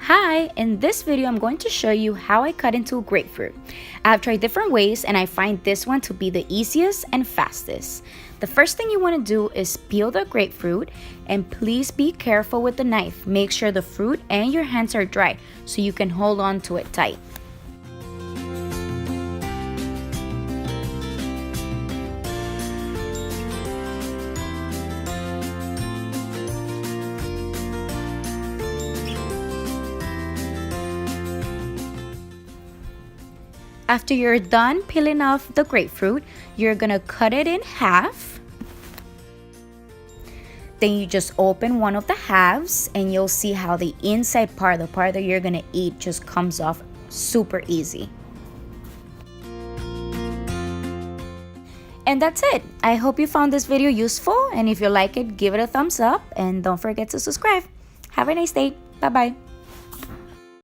Hi, in this video I'm going to show you how I cut into a grapefruit. I've tried different ways and I find this one to be the easiest and fastest. The first thing you want to do is peel the grapefruit, and please be careful with the knife. Make sure the fruit and your hands are dry so you can hold on to it tight. After you're done peeling off the grapefruit, you're gonna cut it in half. Then you just open one of the halves and you'll see how the inside part, the part that you're gonna eat, just comes off super easy. And that's it. I hope you found this video useful, and if you like it, give it a thumbs up and don't forget to subscribe. Have a nice day. Bye-bye.